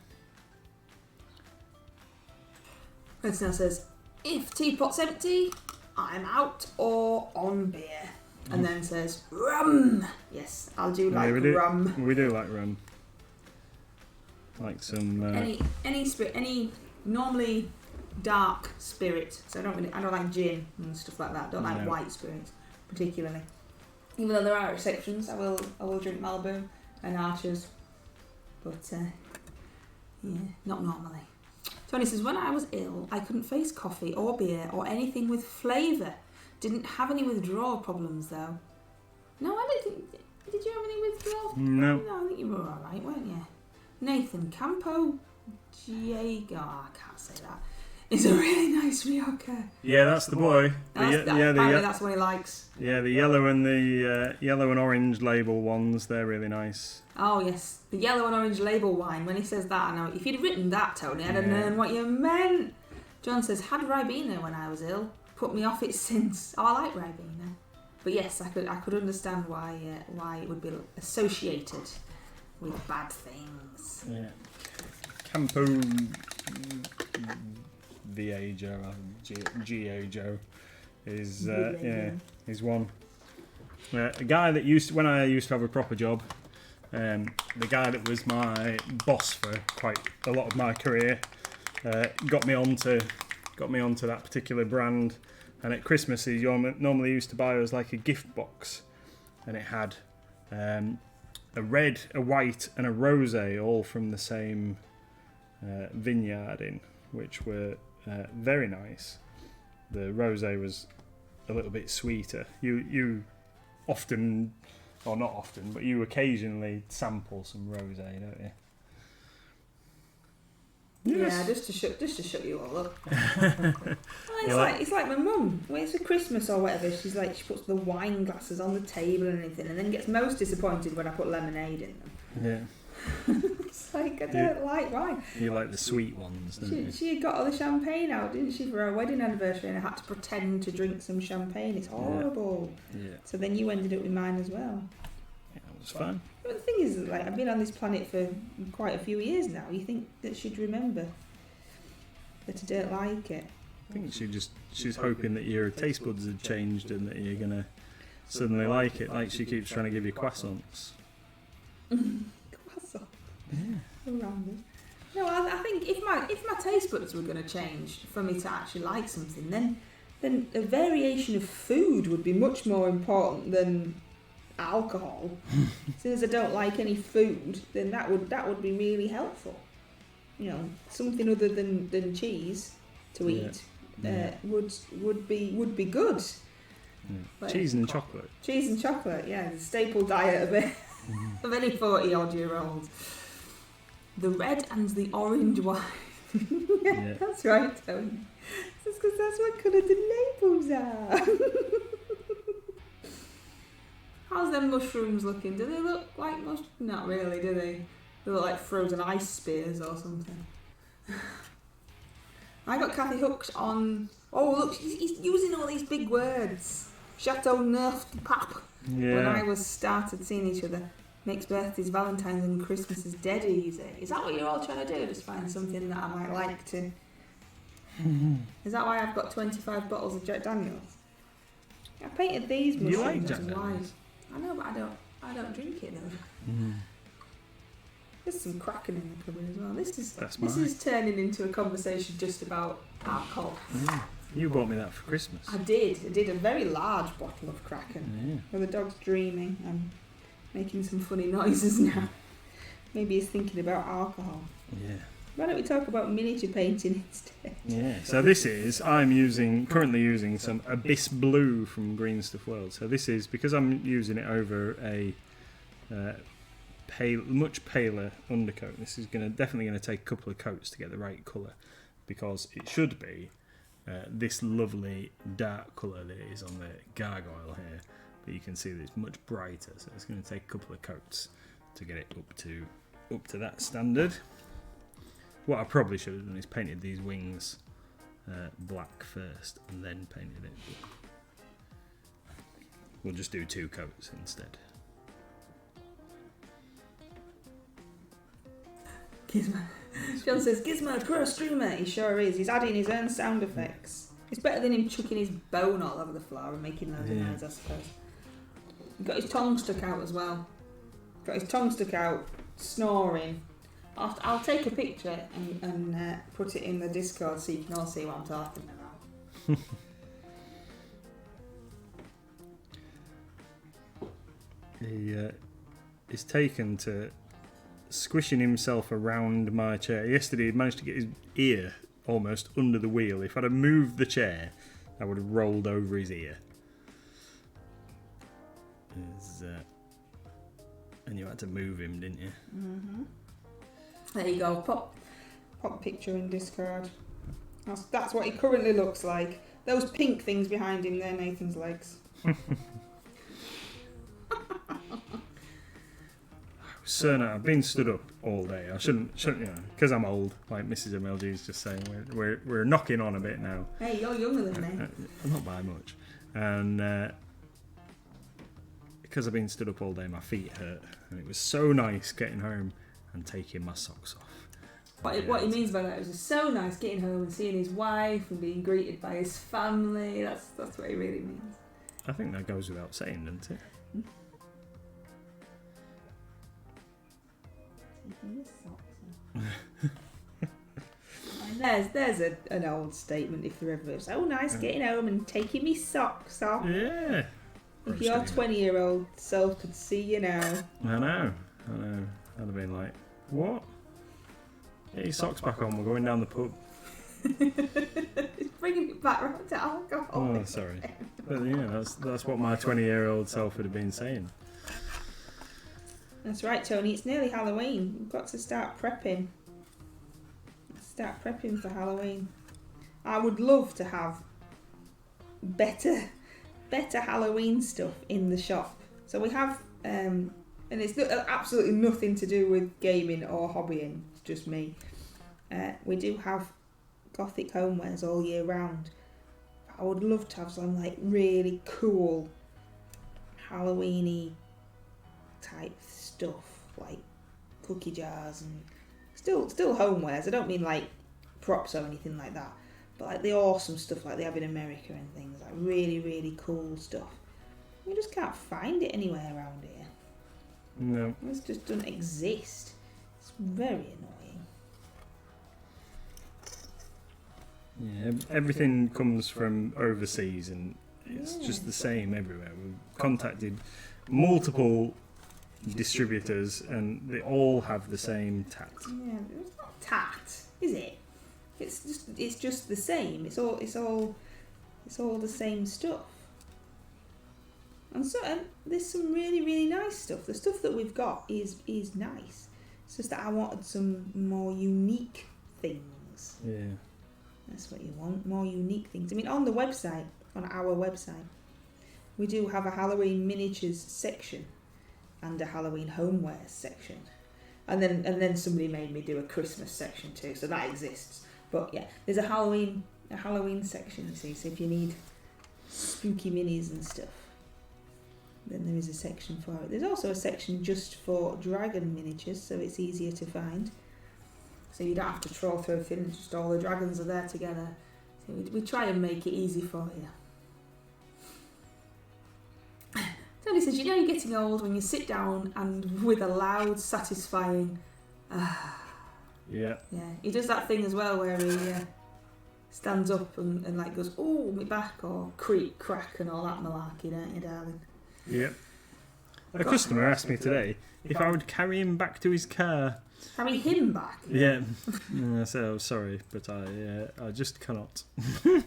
It now says, if teapot's empty, I'm out or on beer. And then says, rum. Yes, I'll do like rum. We do like rum. Like some... Any spirit, any normally dark spirit. So I don't like gin and stuff like that. I don't like white spirits particularly. Even though there are exceptions, I will drink Malibu and Archers. But not normally. Tony says, when I was ill, I couldn't face coffee or beer or anything with flavour. Didn't have any withdrawal problems though. No, I don't think... Did you have any withdrawal? No. I think you were alright, weren't you? Nathan Campo Diego, I can't say that. It's a really nice Rioja. Yeah, that's the boy. Apparently that's what he likes. Yeah, the yellow and orange label ones, they're really nice. Oh yes, the yellow and orange label wine. When he says that, I know. If you'd written that, Tony, I'd have known what you meant. John says, had Ribena when I was ill. Put me off it since. Oh, I like Ribena. But yes, I could understand why it would be associated with bad things. Yeah. Campo Viejo, Giejo is one. A guy that when I used to have a proper job, the guy that was my boss for quite a lot of my career, got me onto that particular brand. And at Christmas, he normally used to buy us like a gift box, and it had a red, a white, and a rosé, all from the same vineyard in, which were very nice. The rosé was a little bit sweeter. You often, or not often, but you occasionally sample some rosé, don't you? Yes. Yeah, just to shut you all up. It's like my mum. When it's for Christmas or whatever, she puts the wine glasses on the table and anything, and then gets most disappointed when I put lemonade in them. Yeah. It's like I don't like wine. You like the sweet ones, don't you? She got all the champagne out, didn't she, for our wedding anniversary, and I had to pretend to drink some champagne. It's horrible. Yeah. So then you ended up with mine as well. Yeah, it was fun. But the thing is, like, I've been on this planet for quite a few years now. You think that she'd remember that I don't like it? I think she's hoping that your taste buds have changed and that you're gonna suddenly like it. Like she keeps trying to give you croissants. Croissant. Yeah. Random. No, I think if my taste buds were going to change for me to actually like something, then a variation of food would be much more important than alcohol. Since I don't like any food, then that would be really helpful. You know, something other than cheese to eat would be good. Yeah. Cheese and chocolate. Cheese and chocolate, yeah, the staple diet of any 40-odd-year-old. The red and the orange wine. Yeah, that's right, Tony. That's because that's what colour the labels are. How's them mushrooms looking? Do they look like mushrooms? Not really, do they? They look like frozen ice spears or something. I got Kathy hooked on... Oh, look, he's using all these big words. Chateau Neuf du Pape. Yeah. When I started seeing each other. Makes birthdays, Valentine's and Christmases dead easy. Is that what you're all trying to do? Just find something that I might like to... Is that why I've got 25 bottles of Jack Daniels? I painted these mushrooms. You like Jack Daniels? I know, but I don't drink it though. There's some Kraken in the cupboard as well. This is turning into a conversation just about alcohol. You bought me that for Christmas. I did a very large bottle of Kraken. Well, the dog's dreaming and making some funny noises now. Maybe he's thinking about alcohol. Yeah. Why don't we talk about miniature painting instead? Yeah. So I'm currently using some Abyss Blue from Green Stuff World. So this is because I'm using it over a much paler undercoat. This is definitely going to take a couple of coats to get the right colour, because it should be this lovely dark colour that is on the gargoyle here, but you can see that it's much brighter. So it's going to take a couple of coats to get it up to that standard. What I probably should have done is painted these wings black first and then painted it. We'll just do 2 coats instead. Gizmo. John says, Gizmo, pro streamer. He sure is. He's adding his own sound effects. It's better than him chucking his bone all over the floor and making loads of noise, I suppose. He's got his tongue stuck out as well. Got his tongue stuck out, snoring. I'll take a picture and put it in the Discord so you can all see what I'm talking about. He's taken to squishing himself around my chair. Yesterday he managed to get his ear almost under the wheel. If I'd have moved the chair, I would have rolled over his ear. And you had to move him, didn't you? Mm-hmm. There you go. Pop a picture in Discord. That's what he currently looks like. Those pink things behind him, they're Nathan's legs. So no, I've been stood up all day. I shouldn't, because I'm old. Like Mrs. MLG is just saying, we're knocking on a bit now. Hey, you're younger than me. Not by much. And because I've been stood up all day, my feet hurt, and it was so nice getting home and taking my socks off. What he means by that is it's so nice getting home and seeing his wife and being greeted by his family. That's what he really means. I think that goes without saying, doesn't it? There's an old statement if there ever is. So nice getting home and taking me socks off. Yeah. If your 20-year-old self could see you now. I know. I'd have been like, what? Get your socks back on, we're going down the pub. It's bringing it back round to alcohol. Oh, sorry. But yeah, that's what my 20-year-old self would have been saying. That's right, Tony. It's nearly Halloween. We've got to start prepping. Start prepping for Halloween. I would love to have better Halloween stuff in the shop. So we have, and it's absolutely nothing to do with gaming or hobbying. It's just me. We do have Gothic homewares all year round. I would love to have some like really cool Halloweeny type stuff, like cookie jars and still homewares. I don't mean like props or anything like that, but like the awesome stuff like they have in America and things, like really, really cool stuff. We just can't find it anywhere around here. No. It just doesn't exist. It's very annoying. Yeah, everything comes from overseas and it's just the same everywhere. We've contacted multiple distributors and they all have the same tat. Yeah, it's not tat, is it? It's just the same. It's all the same stuff. And there's some really, really nice stuff. The stuff that we've got is nice. It's just that I wanted some more unique things. Yeah. That's what you want, more unique things. I mean, on our website, we do have a Halloween miniatures section and a Halloween homewares section. And then somebody made me do a Christmas section too, so that exists. But yeah, there's a Halloween section, you see, so if you need spooky minis and stuff, then there is a section for it. There's also a section just for dragon miniatures, so it's easier to find. So you don't have to trawl through everything, just all the dragons are there together. So we try and make it easy for you. Tony says, you know you're getting old when you sit down and with a loud, satisfying... Yeah. Yeah, he does that thing as well where he stands up and like goes, oh, my back, or creak, crack and all that malarkey, don't you, darling? Yep. A customer asked me today if I would carry him back to his car. Carry him back? Yeah. I said, oh, sorry, but I just cannot. You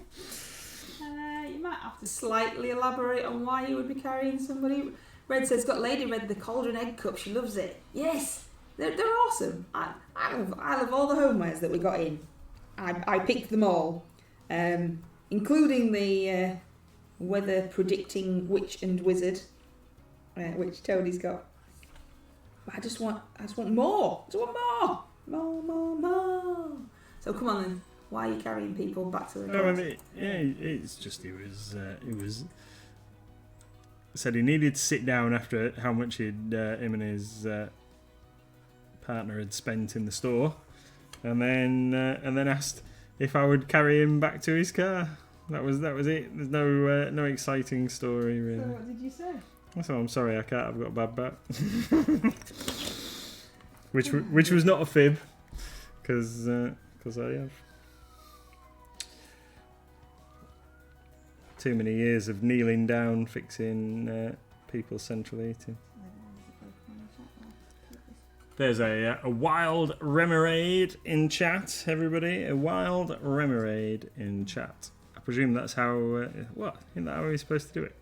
might have to slightly elaborate on why you would be carrying somebody. Red says, got Lady Red the cauldron egg cup, she loves it. Yes, they're awesome. I love all the homewares that we got in. I picked them all, including the weather predicting witch and wizard, which Tony's got. But I just want more. I just want more. So come on then. Why are you carrying people back to the No, I north? mean, it's just he was said he needed to sit down after how much him and his partner had spent in the store, and then asked if I would carry him back to his car. That was it. There's no exciting story really. So what did you say? So I'm sorry, I can't. I've got a bad back. which was not a fib, because I have. Too many years of kneeling down fixing people's central heating. There's a wild Rimmerade in chat, everybody. A wild Rimmerade in chat. I presume that's how. What? Isn't that how we're supposed to do it?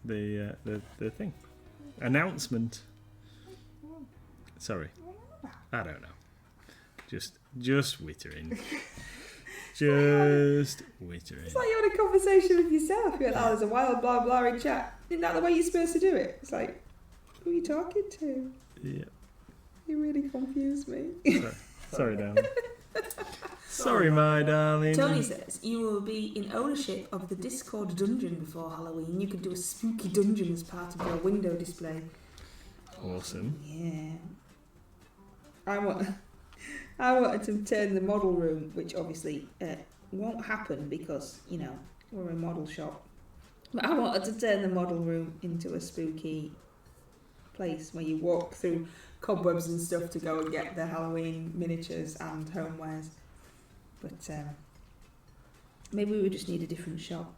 The thing. Announcement. Sorry. I don't know. Just wittering. Just wittering. It's like you had a conversation with yourself. You're like, oh, there's a wild blah blah in chat. Isn't that the way you're supposed to do it? It's like, who are you talking to? Yeah. You really confused me. Sorry, darling. Sorry, my darling. Tony says you will be in ownership of the Discord dungeon before Halloween. You could do a spooky dungeon as part of your window display. Awesome. Yeah. I wanted to turn the model room, which obviously won't happen because, you know, we're a model shop. But I wanted to turn the model room into a spooky place where you walk through cobwebs and stuff to go and get the Halloween miniatures and homewares. But maybe we just need a different shop.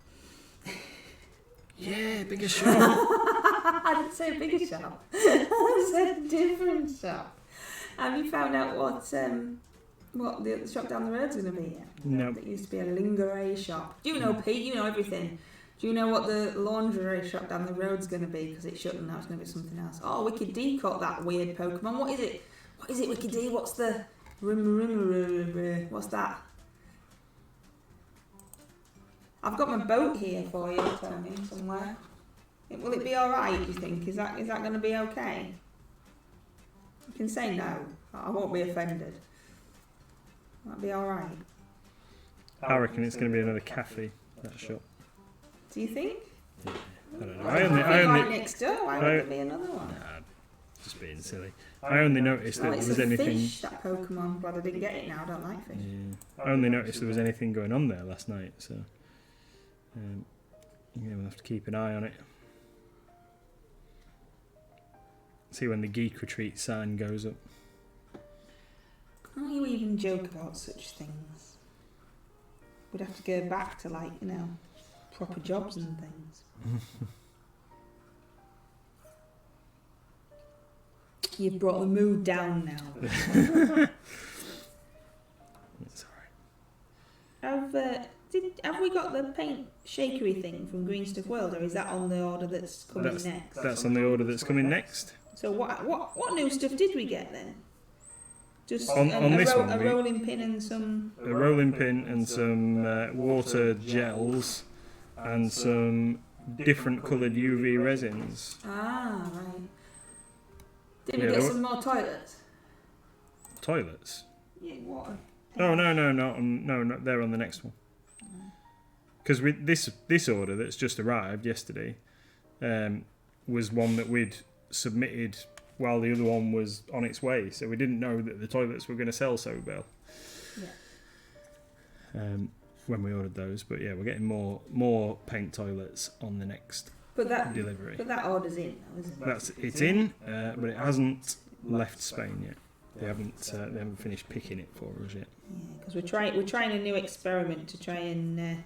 Yeah, bigger shop. I didn't say a bigger shop. I said different shop. Have you found out what the shop down the road's going to be yet? No. It used to be a lingerie shop. Do you know, Pete? You know everything. Do you know what the lingerie shop down the road's going to be? Because it's shut and now it's going to be something else. Oh, Wicked D caught that weird Pokemon. What is it? What is it, Wicked D? What's the... What's that? I've got my boat here for you, Tony, somewhere. Will it be alright, do you think? Is that going to be okay? You can say no. I won't be offended. That'll be alright. I reckon it's going to be another cafe, that shop. Do you think? Yeah, I don't know. Right next door. Why would there be another one? Nah, just being silly. I only noticed that there was anything. Fish, that Pokemon. Glad I didn't get it now. I don't like fish. Yeah, I only noticed there was anything going on there last night, so we'll have to keep an eye on it. See when the Geek Retreat sign goes up. Can't you even joke about such things? We'd have to go back to, like, you know, proper jobs and things. You've brought the mood down now. It's alright. Have we got the paint shakery thing from Green Stuff World, or is that on the order that's coming next? That's on the order that's coming next. So what new stuff did we get then? Just on this one, a rolling pin and some... A rolling pin and some water gels and some different coloured UV resins. Ah, right. Didn't we get some more toilets? Toilets? Yeah, water. Oh, no, they're on the next one. Because this order that's just arrived yesterday was one that we'd submitted while the other one was on its way, so we didn't know that the toilets were going to sell so well. Yeah. When we ordered those, but yeah, we're getting more paint toilets on the next delivery. But that order's in, though, isn't it? It's in, but it hasn't left Spain yet. They haven't finished picking it for us yet. Yeah, because we're trying a new experiment to try and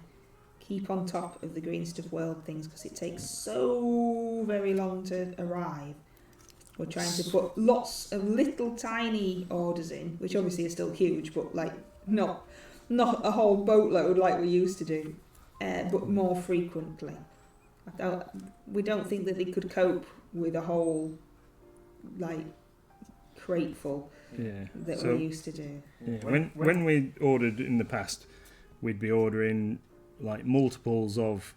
keep on top of the Green Stuff World things, because it takes so very long to arrive. We're trying to put lots of little tiny orders in, which obviously are still huge, but like not a whole boatload like we used to do, but more frequently. We don't think that they could cope with a whole like crateful that we used to do. Yeah. When we ordered in the past, we'd be ordering like multiples of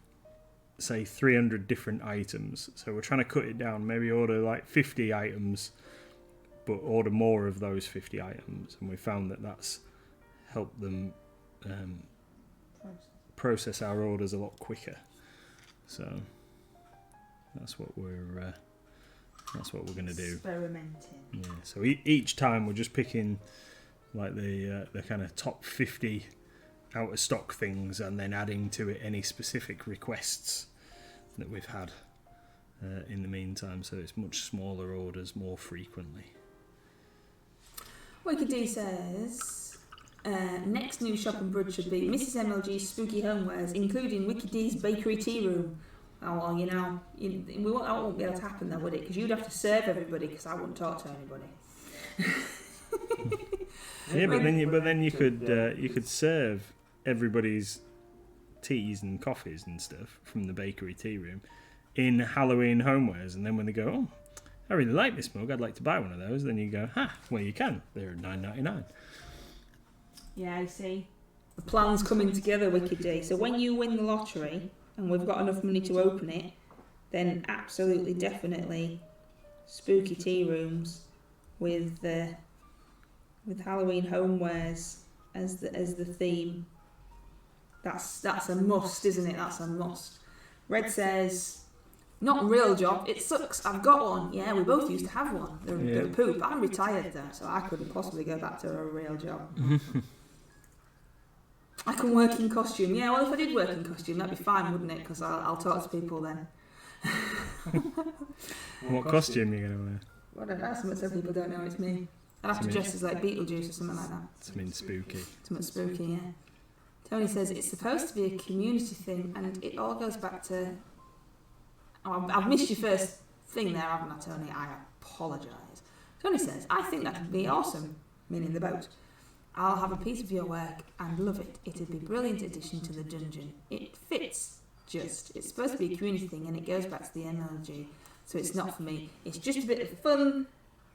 say 300 different items. So we're trying to cut it down, maybe order like 50 items, but order more of those 50 items. And we found that that's helped them process our orders a lot quicker. So that's what we're going to do. Experimenting. Yeah. So each time we're just picking like the kind of top 50 out of stock things, and then adding to it any specific requests that we've had in the meantime. So it's much smaller orders more frequently. Wekner D says, next new shop and brunch should be Mrs. MLG's spooky homewares, including Wekner D's bakery tea room. Oh, well, that won't be able to happen though, would it? Because you'd have to serve everybody, because I wouldn't talk to anybody. Yeah, but then you could serve everybody's teas and coffees and stuff from the bakery tea room in Halloween homewares, and then when they go, oh, I really like this mug, I'd like to buy one of those, then you go, well, you can. They're $9.99. Yeah, I see. The plan's coming together, Wekner D. So when you win the lottery and we've got enough money to open it, then absolutely, definitely spooky tea rooms with Halloween homewares as the theme. That's a must, isn't it? That's a must. Red says, not a real job. It sucks. I've got one. Yeah, we both used to have one. They're poop. I'm retired though, so I couldn't possibly go back to a real job. I can work in costume. Yeah, well, if I did work in costume, that'd be fine, wouldn't it? Because I'll talk to people then. What costume are you going to wear? Well, I don't know. Some people don't know it's me. I'd have to dress as like Beetlejuice or something like that. Something spooky. Something spooky, yeah. Tony says it's supposed to be a community thing, and it all goes back to... Oh, I've missed your first thing there, haven't I, Tony? I apologise. Tony says, I think that would be awesome, meaning the boat. I'll have a piece of your work and love it. It'd be a brilliant addition to the dungeon. It fits just. It's supposed to be a community thing, and it goes back to the MLG, so it's not for me. It's just a bit of fun.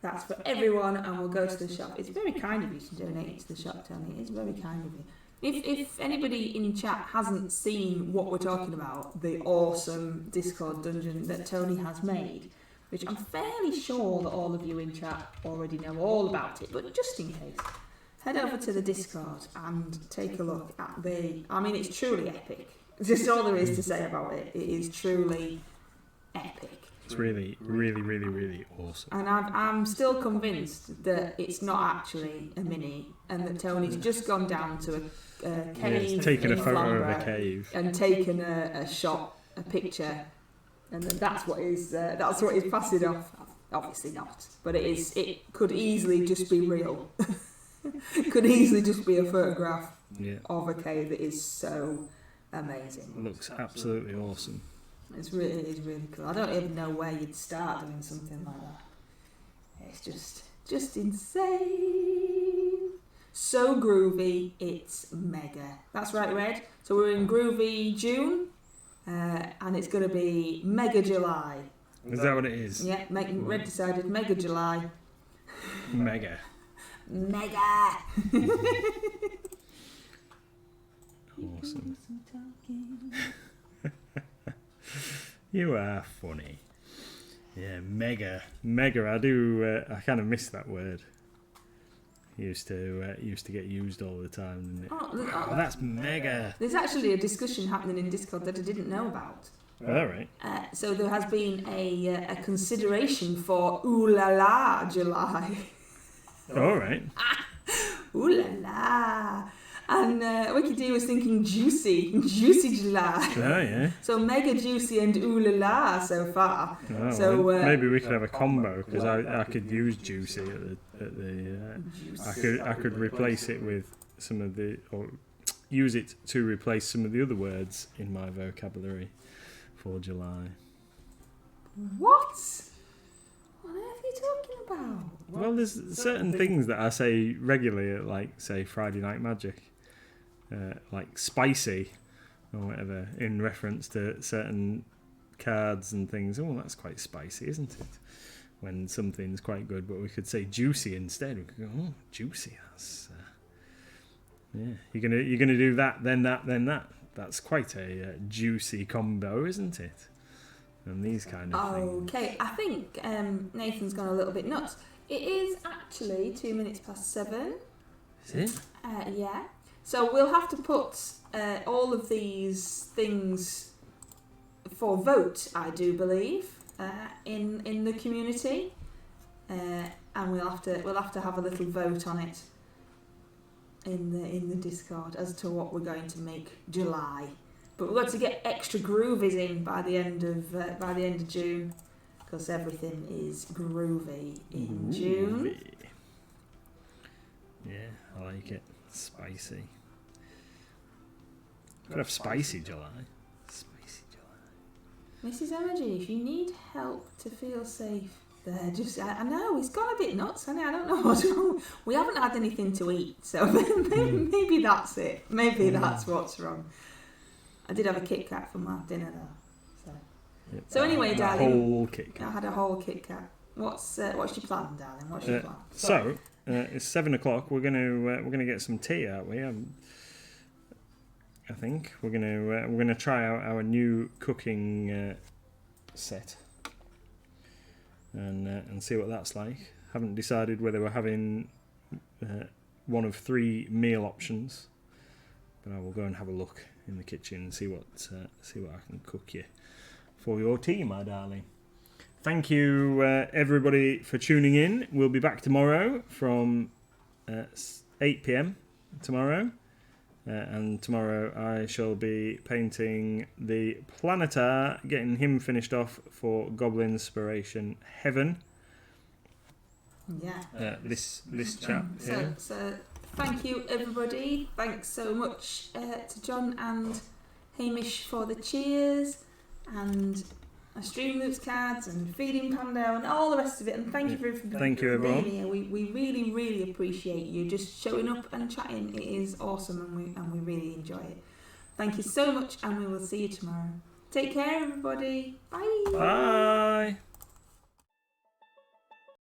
That's for everyone, and we'll go to the shop. It's very kind of you to donate it to the shop, Tony. It's very kind of you. If anybody in chat hasn't seen what we're talking about, the awesome Discord dungeon that Tony has made, which I'm fairly sure that all of you in chat already know all about it, but just in case, head over to the Discord and take a look at it's truly epic. Just all there is to say about it. It is truly epic. It's really, really, really, really awesome. And I'm still convinced that it's not actually a mini, and that Tony's just gone down to a cave, taken a photo Flamborough of a cave, and taken a picture, and then that's what is passing off. Obviously not, but it could easily just be real. It could easily just be a photograph of a cave that is so amazing. It looks absolutely awesome. It's really cool. I don't even know where you'd start doing something like that. It's just insane. So groovy, it's mega. That's right, Red. So we're in groovy June, and it's going to be mega July. Is that what it is? Yeah, Red decided mega July. Mega. Awesome. You are funny. Yeah, mega. I kind of miss that word. Used to get used all the time, didn't it? Oh, that's mega. There's actually a discussion happening in Discord that I didn't know about. All right. So there has been a consideration for ooh la la July. All right. Ooh la la. And Wekner D was thinking juicy July. Oh yeah. So mega juicy and ooh la la so far. Oh, so well, maybe we could have a combo, because I could use juicy at the I could replace it with some of or use it to replace some of the other words in my vocabulary for July. What? What on earth are you talking about? Well, there's certain things that I say regularly at, like, say, Friday Night Magic. Like spicy or whatever, in reference to certain cards and things. Oh, that's quite spicy, isn't it? When something's quite good, but we could say juicy instead. We could go, oh, juicy. That's You're gonna do that, then that, then that. That's quite a juicy combo, isn't it? And these kind of things. Okay, I think Nathan's gone a little bit nuts. It is actually 2 minutes past 7. Is it? Yeah. So we'll have to put all of these things for vote, I do believe, in the community, and we'll have to have a little vote on it in the Discord as to what we're going to make July. But we've got to get extra groovies in by the end of June, because everything is groovy in June. Yeah, I like it. Spicy. Could have spicy July. Spicy July. Mrs. Emoji, if you need help to feel safe there, I know, he's gone a bit nuts, hasn't he? I don't know what's wrong. We haven't had anything to eat, so maybe that's it. Maybe that's what's wrong. I did have a Kit Kat for my dinner though. So, Yep. So anyway, darling. Whole Kit Kat. I had a whole Kit Kat. What's your plan, darling? What's your plan? So it's 7 o'clock. We're gonna get some tea, aren't we? I think we're gonna try out our new cooking set and see what that's like. Haven't decided whether we're having one of 3 meal options, but I will go and have a look in the kitchen and see what I can cook you for your tea, my darling. Thank you everybody for tuning in. We'll be back tomorrow from 8 p.m. tomorrow. And tomorrow I shall be painting the Planetar, getting him finished off for Goblin Inspiration Heaven. Yeah. This chap. Yeah. So thank you everybody. Thanks so much to John and Hamish for the cheers and Stream Loops cards and feeding Pandora and all the rest of it. And thank you for everything. Thank you, everyone. Really, we really, really appreciate you just showing up and chatting. It is awesome, and we really enjoy it. Thank you so much, and we will see you tomorrow. Take care, everybody. Bye. Bye.